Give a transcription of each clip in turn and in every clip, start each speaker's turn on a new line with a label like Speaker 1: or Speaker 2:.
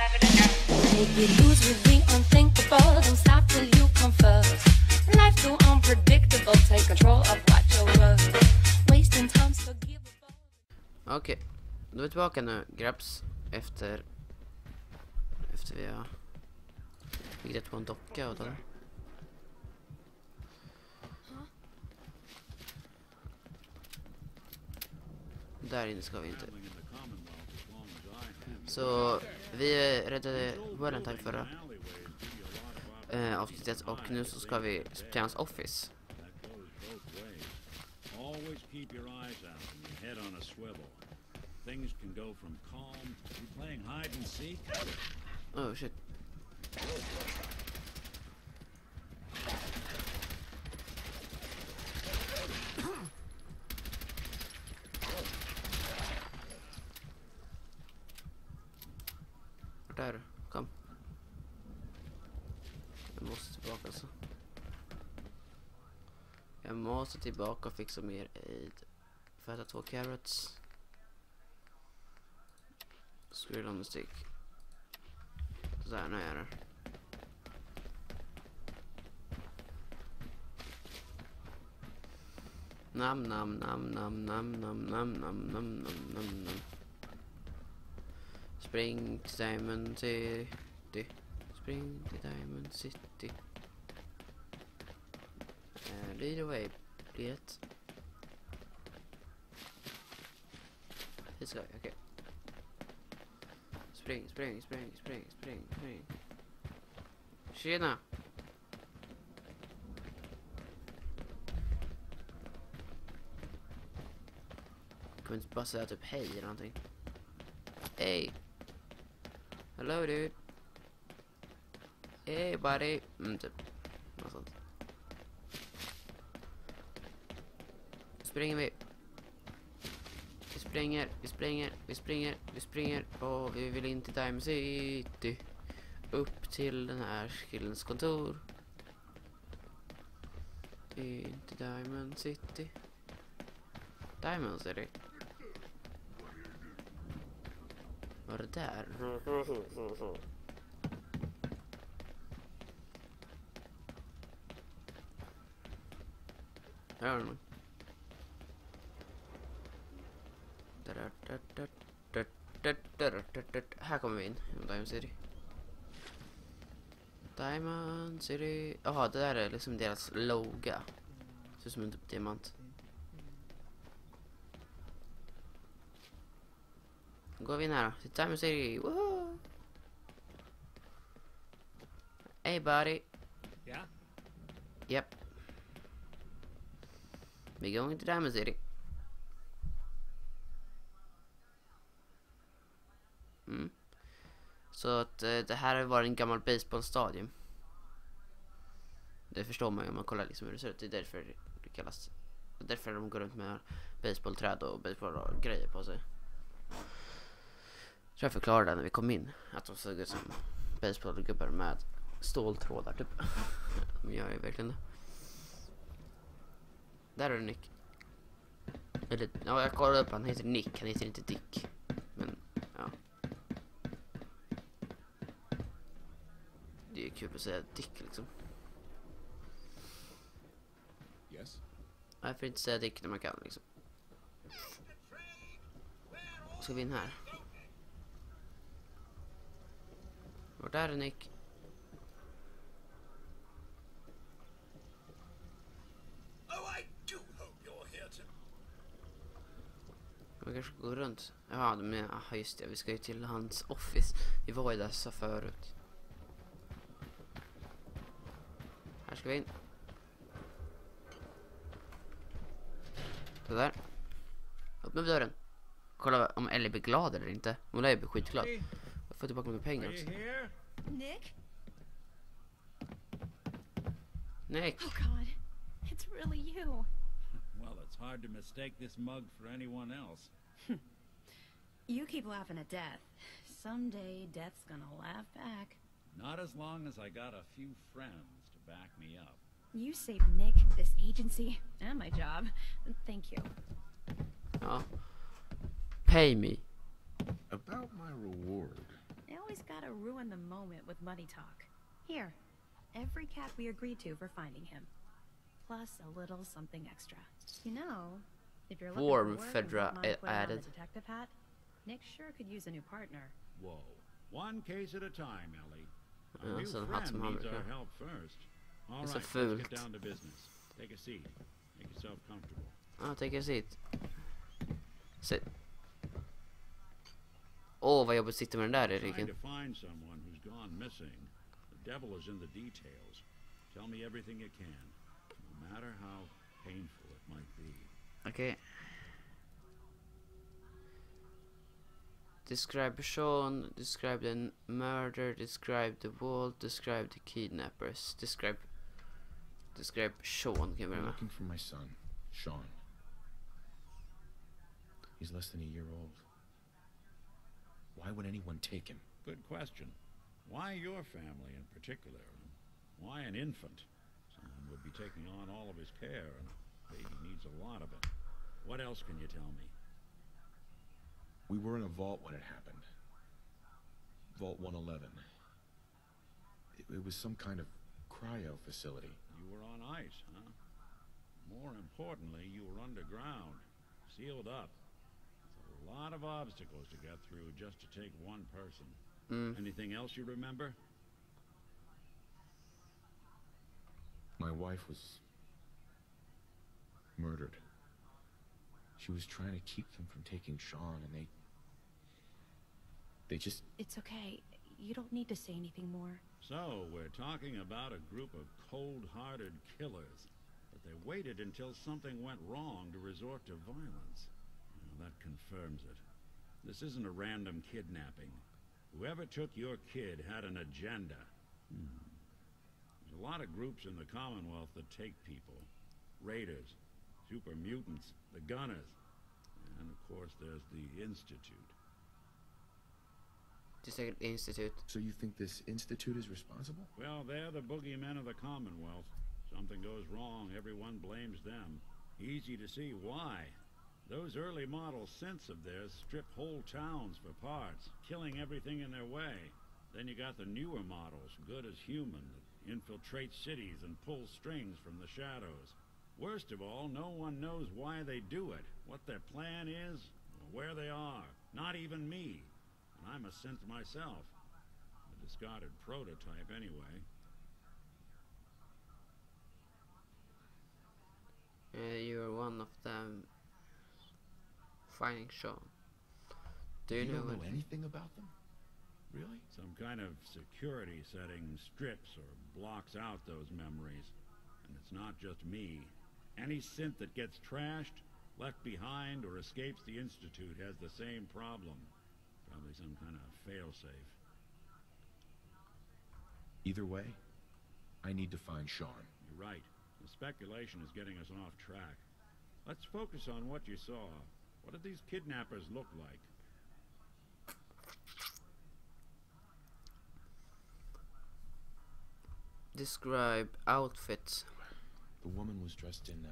Speaker 1: Make it loose with the unthinkable. Don't stop till you come first. Life too unpredictable. Take control of what you're worth. Wasting time's forgivable.
Speaker 2: Okej, då är vi tillbaka nu, grabs. Efter vi har hittat på en docka och där. Där inne ska vi inte. Så vi räddade våran Tack Förra avsnittet och nu så ska vi till hans office. Oh shit. Där, kom. Jag måste tillbaka alltså. Jag måste tillbaka och fixa mer aid. Får äta 2 carrots. Skrill on the stick. Sådär, nu är jag där. Nam nam nam nam nam nam nam nam nam nam nam nam. Spring till Diamond City. Spring till Diamond City. Lead away, please. Hit ska vi, okej. Spring, spring, spring, spring, spring, spring. Tjena! Jag kunde inte bara säga typ hej eller någonting. Hej! Hello dude. Hey buddy. Typ. Något sånt. Springer vi. Vi springer, vi springer, vi springer, vi springer. Och vi vill in till Diamond City. Upp till den här killens kontor. In till Diamond City. Diamond City. Var det där? Här har här kommer vi in. Diamond City. Diamond City. Jaha, det där är liksom deras logga. Ser som en typ diamant. Går vi in här då. Till Diamond City. Woohoo! Hey buddy.
Speaker 3: Yeah?
Speaker 2: Yep. We're going to Diamond City. Så att det här har varit en gammal baseballstadion. Det förstår man ju om man kollar liksom hur det ser ut. Det är därför det kallas. Därför de går runt med baseballträd och baseballgrejer på sig. Så jag förklarade när vi kom in att de såg ut som baseballgubbar med ståltrådar typ. Men jag är verkligen det. Där är det Nick. Eller, ja, jag kollade upp, han heter Nick, han heter inte Dick. Men, ja. Det är kul att säga Dick liksom.
Speaker 3: Yes.
Speaker 2: Jag får inte säga Dick när man kan liksom. Ska vi in här? Vart är det Nick? Man kanske går runt. Ja, men just det. Vi ska ju till hans office. Vi var ju där så förut. Här ska vi in. Så där. Öppna dörren. Kolla om Ellie blir glad eller inte. Hon är ju skitglad. Jag får tillbaka mina pengar också.
Speaker 4: Nick?
Speaker 2: Nick.
Speaker 4: Oh God, it's really you.
Speaker 3: Well, it's hard to mistake this mug for anyone else.
Speaker 4: You keep laughing at death. Someday death's gonna laugh back.
Speaker 3: Not as long as I got a few friends to back me up.
Speaker 4: You saved Nick, this agency, and my job. Thank you.
Speaker 2: Ja. Pay me.
Speaker 5: About my reward.
Speaker 4: Yeah, always gotta ruin the moment with money talk. Here, every cap we agreed to for finding him. Plus a little something extra. You know, if you're looking for
Speaker 2: Warm
Speaker 4: work and
Speaker 2: Fedra
Speaker 4: don't mind putting on the
Speaker 2: added.
Speaker 4: detective hat, Nick sure could use a new partner.
Speaker 3: Whoa. One case at a time, Ellie.
Speaker 2: Ja,
Speaker 3: Our new
Speaker 2: så en hatt som
Speaker 3: friend
Speaker 2: han
Speaker 3: needs our
Speaker 2: brukar.
Speaker 3: help first. All
Speaker 2: Det är så
Speaker 3: right, let's
Speaker 2: fult.
Speaker 3: get down to business. Take a seat. Make yourself comfortable.
Speaker 2: Ja, take a seat. Sit. Åh, vad jobbigt sitter med den där,
Speaker 3: Trying
Speaker 2: Eriken.
Speaker 3: to find someone who's gone missing. The devil is in the details. Tell me everything you can, no matter how painful it might be.
Speaker 2: Okej. Describe person, describe the murder, describe the vault, describe the kidnappers, describe Sean kan jag börja
Speaker 5: I'm
Speaker 2: med.
Speaker 5: looking for my son, Sean. He's less than a year old. Why would anyone take him?
Speaker 3: Good question. Why your family in particular? Why an infant? Someone would be taking on all of his care, and a baby needs a lot of it. What else can you tell me?
Speaker 5: We were in a vault when it happened. Vault 111. It was some kind of cryo facility.
Speaker 3: You were on ice, huh? More importantly, you were underground, sealed up. It's a lot of obstacles to get through just to take one person. Anything else you remember?
Speaker 5: My wife was murdered. She was trying to keep them from taking Sean, and they just...
Speaker 4: It's okay. You don't need to say anything more.
Speaker 3: So, we're talking about a group of cold-hearted killers, but they waited until something went wrong to resort to violence. Well, that confirms it. This isn't a random kidnapping. Whoever took your kid had an agenda. There's a lot of groups in the Commonwealth that take people. Raiders, super mutants, the gunners, and of course there's the Institute.
Speaker 2: Det är säkert institut.
Speaker 5: So you think this institute is responsible?
Speaker 3: Well, they're the boogeymen of the Commonwealth. Something goes wrong, everyone blames them. Easy to see why. Those early model synths of theirs strip whole towns for parts, killing everything in their way. Then you got the newer models, good as human, that infiltrate cities and pull strings from the shadows. Worst of all, no one knows why they do it, what their plan is, or where they are. Not even me. And I'm a synth myself. A discarded prototype anyway.
Speaker 2: You're one of them. Finding Sean. Do you
Speaker 5: You
Speaker 2: know
Speaker 5: don't know
Speaker 2: what?
Speaker 5: anything about them? Really?
Speaker 3: Some kind of security setting strips or blocks out those memories. And it's not just me. Any synth that gets trashed, left behind, or escapes the Institute has the same problem. Probably some kind of failsafe.
Speaker 5: Either way, I need to find Sean.
Speaker 3: You're right. The speculation is getting us off track. Let's focus on what you saw. What did these kidnappers look like?
Speaker 2: Describe outfits.
Speaker 5: The woman was dressed in,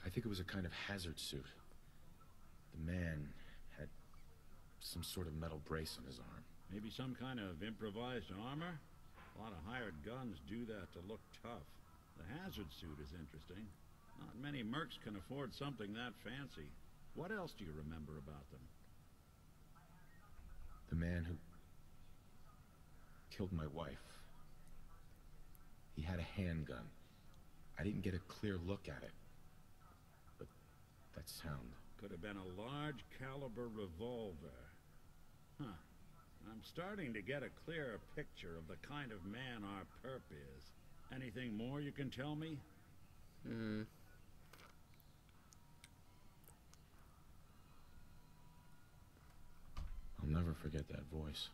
Speaker 5: I think it was a kind of hazard suit. The man had some sort of metal brace on his arm.
Speaker 3: Maybe some kind of improvised armor? A lot of hired guns do that to look tough. The hazard suit is interesting. Not many mercs can afford something that fancy. What else do you remember about them?
Speaker 5: The man who killed my wife. He had a handgun. I didn't get a clear look at it. But that sound.
Speaker 3: Could have been a large caliber revolver. Huh. I'm starting to get a clearer picture of the kind of man our perp is. Anything more you can tell me?
Speaker 5: I'll never forget that voice.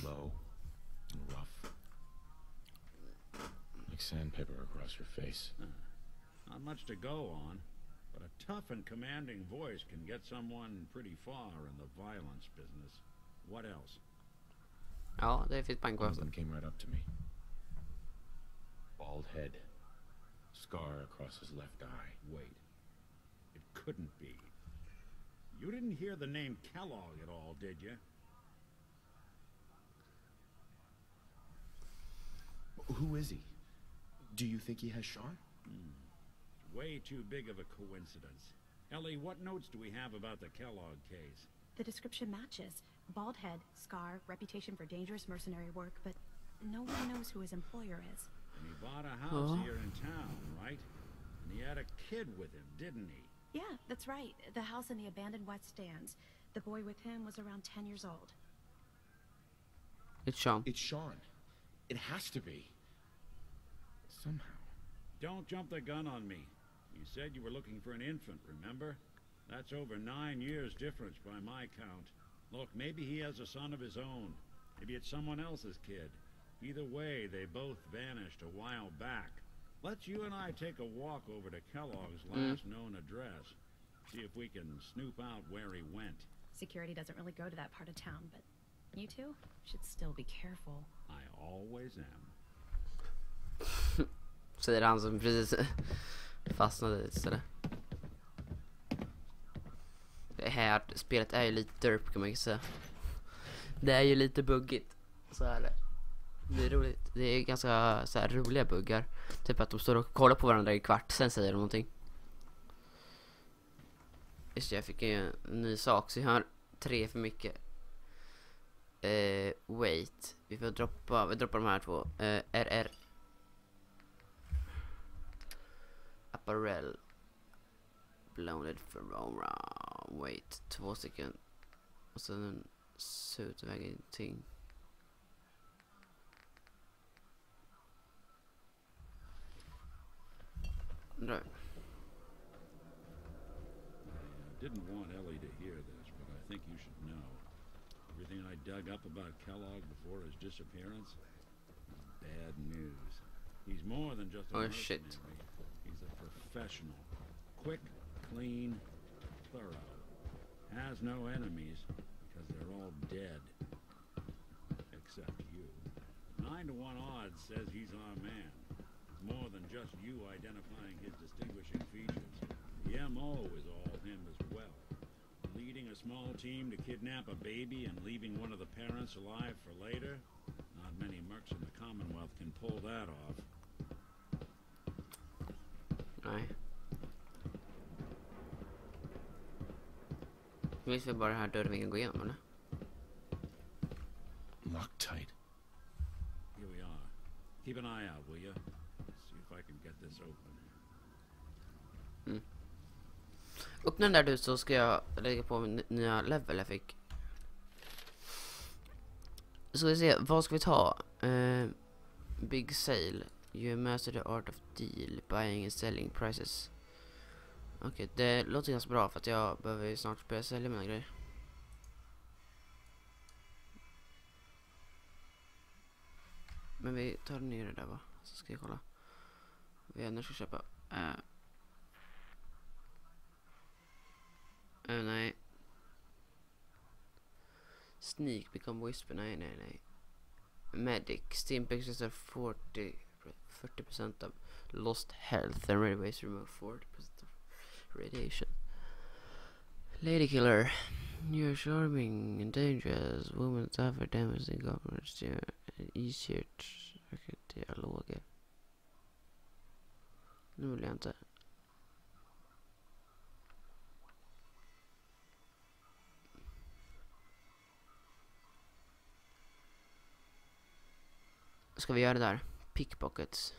Speaker 5: Low and rough. Like sandpaper across your face.
Speaker 3: Not much to go on, but a tough and commanding voice can get someone pretty far in the violence business. What else?
Speaker 2: Ja, det finns poäng
Speaker 5: One of
Speaker 2: kvar.
Speaker 5: them came right up to me. Bald head. Scar across his left eye.
Speaker 3: Wait. It couldn't be. You didn't hear the name Kellogg at all, did you?
Speaker 5: Who is he? Do you think he has Sean?
Speaker 3: Way too big of a coincidence. Ellie, what notes do we have about the Kellogg case?
Speaker 4: The description matches. Bald head, scar, reputation for dangerous mercenary work, but no one knows who his employer is.
Speaker 3: And he bought a house here in town, right? And he had a kid with him, didn't he?
Speaker 4: Yeah, that's right. The house in the abandoned West Stands. The boy with him was around 10 years old.
Speaker 2: It's Sean.
Speaker 5: It's Sean. It has to be. Somehow.
Speaker 3: Don't jump the gun on me. You said you were looking for an infant, remember? That's over 9 years difference by my count. Look, maybe he has a son of his own. Maybe it's someone else's kid. Either way, they both vanished a while back. Let's you and I take a walk over to Kellogg's last known address. See if we can snoop out where he went.
Speaker 4: Security doesn't really go to that part of town, but you two should still be careful.
Speaker 3: I always am.
Speaker 2: Säger han som precis fastnade i sådär. Det här spelet är ju lite derp kan man ju säga. Det är ju lite buggigt. Så är det. Det är roligt. Det är ganska så här roliga buggar. Typ att de står och kollar på varandra i kvart. Sen säger de någonting. Just det, jag fick en ny sak. Så jag har 3 för mycket. Wait. Vi droppar de här 2. RR. Apparel. Bloated Ferrora. Wait. 2 stycken. Och sen en suit väger ingenting. Right.
Speaker 3: I didn't want Ellie to hear this, but I think you should know. Everything I dug up about Kellogg before his disappearance is bad news. He's more than just a mercenary.
Speaker 2: Shit.
Speaker 3: He's a professional. Quick, clean, thorough. Has no enemies because they're all dead. Except you. 9 to 1 odds says he's our man. More than just you identifying his distinguishing features. The MO is all him as well. Leading a small team to kidnap a baby and leaving one of the parents alive for later. Not many mercs in the Commonwealth can pull that off.
Speaker 2: Nej. Visst vi bara här dörren vi kan gå igenom eller?
Speaker 5: Locked tight.
Speaker 3: Here we are. Keep an eye out, will you? See if I can get this open.
Speaker 2: Öppna den där du så ska jag lägga på min nya level jag fick. Så vi se, vad ska vi ta? Big sale. You master the art of deal, buying and selling prices. Okej, det låter ganska bra för att jag behöver ju snart börja sälja mina grejer. Men vi tar ner det där va? Så ska jag kolla. Vi ändå ska köpa. Nej. Sneak become whisper. Nej. Medic. Steam pictures are 40% of lost health and ways remove 40% of radiation. Lady killer. You're charming and dangerous. Women suffer damage in governments. Easier dialoger. Nu vill jag inte. Ska vi göra det där? Pickpockets.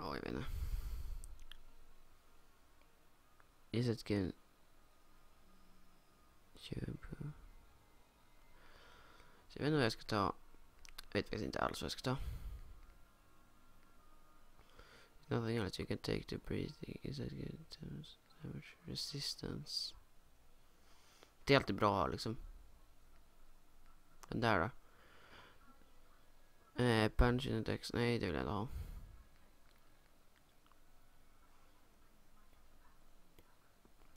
Speaker 2: Jag vet inte. Is it good? Så jag vet inte vad jag ska ta. Jag vet faktiskt inte alls vad jag ska ta. Nothing else you can take to breathing. Is that good? Resistance. Det är alltid bra liksom. Den där då. Punch index. Nej, det vill jag inte ha.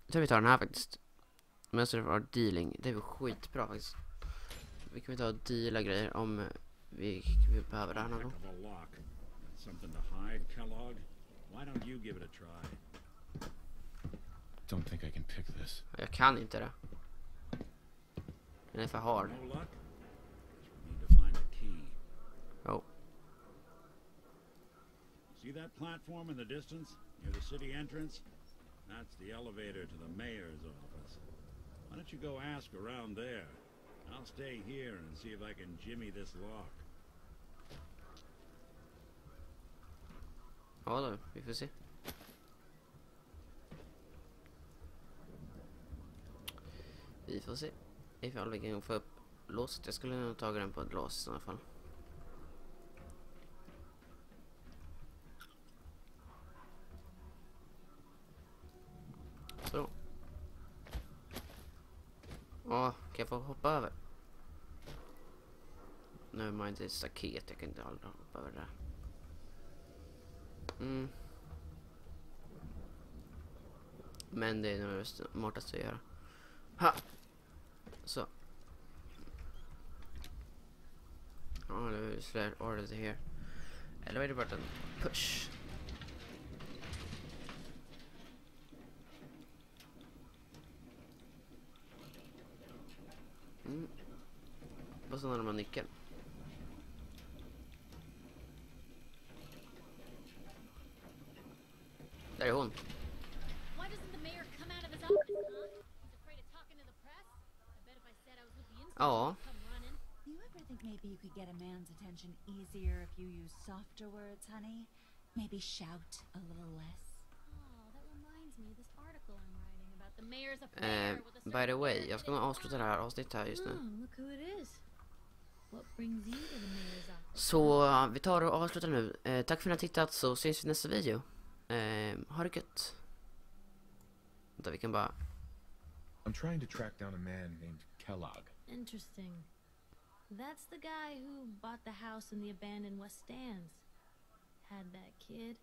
Speaker 2: Så vi tar den här faktiskt. Master of Art Dealing. Det är väl skitbra faktiskt. Vi kan ta och deala grejer om vi behöver det här någon gång.
Speaker 3: Something to hide, Kellogg? Why don't you give it a try?
Speaker 5: Don't think I can pick this.
Speaker 2: Jag kan inte det. Den är för hard.
Speaker 3: No luck? Need to find a key.
Speaker 2: Oh.
Speaker 3: See that platform in the distance near the city entrance? That's the elevator to the mayor's office. Why don't you go ask around there? I'll stay here and see if I can jimmy this lock.
Speaker 2: Ja då, vi får se. Vi får se ifall vi kan få upp låset. Jag skulle nog ta den på ett lås i alla fall. Så. Ja, kan jag få hoppa över? Nej, men inte staket. Jag kan inte aldrig hoppa över det. Men det är nog det smartaste att göra. Ha! Så. Ja, nu är det order here. Elevator button. Push. Vad så när man nyckeln? Där är hon.
Speaker 6: Why doesn't the mayor come out of his office, huh? He's afraid of talking to the press? I bet if I said I was with the institute,
Speaker 2: Ja.
Speaker 6: he'd come running.
Speaker 7: Do you ever think maybe you could get a man's attention easier if you use softer words, honey? Maybe shout a little less.
Speaker 6: Oh, that reminds me of this article I'm writing about the mayor's affair with a
Speaker 2: By the way,
Speaker 6: certain
Speaker 2: jag ska nog avsluta det här avsnittet här just nu.
Speaker 6: look who it is. What brings you to the mayor's office?
Speaker 2: Så vi tar och avslutar nu. Tack för att ni har tittat, så ses vi i nästa video. Ha det gött. Vänta, vi kan bara...
Speaker 5: I'm trying to track down a man named Kellogg.
Speaker 6: Interesting. That's the guy who bought the house in the abandoned West Stands. Had that kid.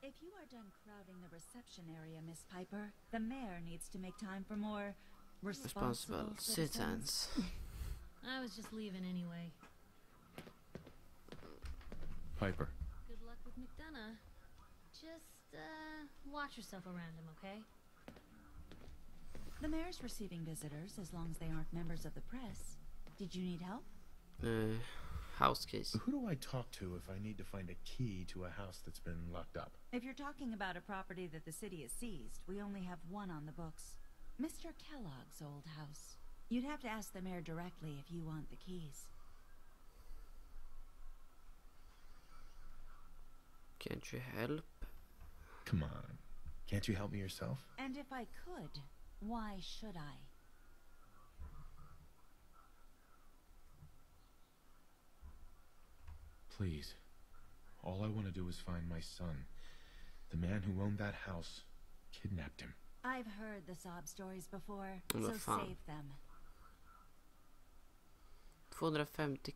Speaker 7: If you are done crowding the reception area, Miss Piper, the mayor needs to make time for more responsible citizens.
Speaker 6: I was just leaving anyway.
Speaker 5: Piper.
Speaker 6: Good luck with McDonough. Just, watch yourself around him, okay?
Speaker 7: The mayor's receiving visitors as long as they aren't members of the press. Did you need help?
Speaker 2: House keys.
Speaker 5: Who do I talk to if I need to find a key to a house that's been locked up?
Speaker 7: If you're talking about a property that the city has seized, we only have one on the books. Mr. Kellogg's old house. You'd have to ask the mayor directly if you want the keys.
Speaker 2: Can't you help?
Speaker 5: Come on. Can't you help me yourself?
Speaker 7: And if I could, why should I?
Speaker 5: Please. All I want to do is find my son. The man who owned that house kidnapped him.
Speaker 7: I've heard the sob stories before,
Speaker 2: Vad
Speaker 7: so
Speaker 2: fan.
Speaker 7: save them.
Speaker 2: 250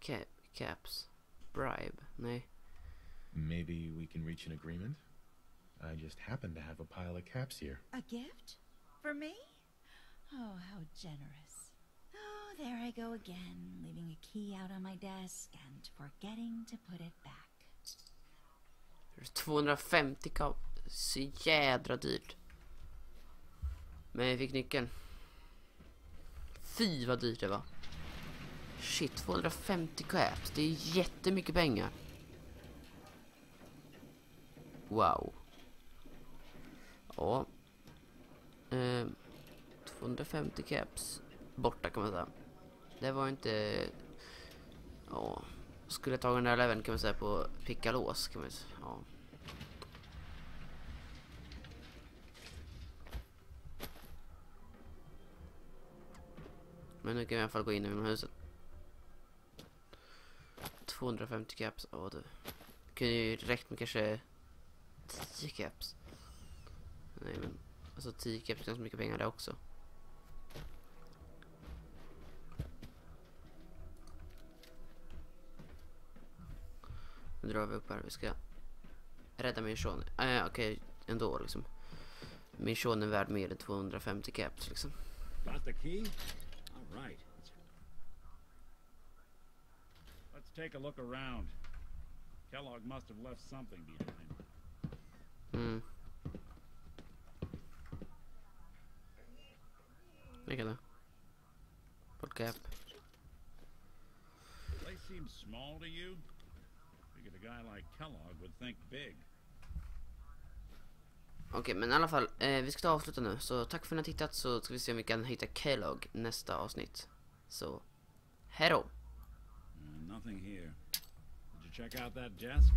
Speaker 2: caps. Bribe. Nej.
Speaker 5: Maybe we can reach an agreement? I just happen to have a pile of caps here.
Speaker 7: A gift? For me? Oh, how generous. Oh, there I go again, leaving a key out on my desk and forgetting to put it back.
Speaker 2: 250 caps. Så jädra dyrt. Men jag fick nyckeln. Fy vad dyrt det var. Shit, 250 caps. Det är jättemycket pengar. Wow. Ja. 250 caps. Borta kan man säga. Det var inte... Ja. Skulle ta den där leveln kan man säga på picka lås kan man säga. Ja. Men nu kan vi i alla fall gå in i huset. 250 caps. Ja, det kunde ju räckt med kanske 10 caps. Nej men, alltså 10 caps är ganska mycket pengar det också. Nu drar vi upp här, vi ska rädda min son. Okej, ändå liksom. Min son är värd mer än 250 caps liksom.
Speaker 3: Got the key? All right. Let's take a look around. Kellogg must have left something behind.
Speaker 2: Vilka då? Full cap.
Speaker 3: Place seems small to you? Figured a guy like Kellogg would think big.
Speaker 2: Okej, men i alla fall, vi ska ta avsluta nu. Så tack för att ni har tittat, så ska vi se om vi kan hitta Kellogg nästa avsnitt. Så, hej då!
Speaker 3: Nothing here. Did you check out that desk?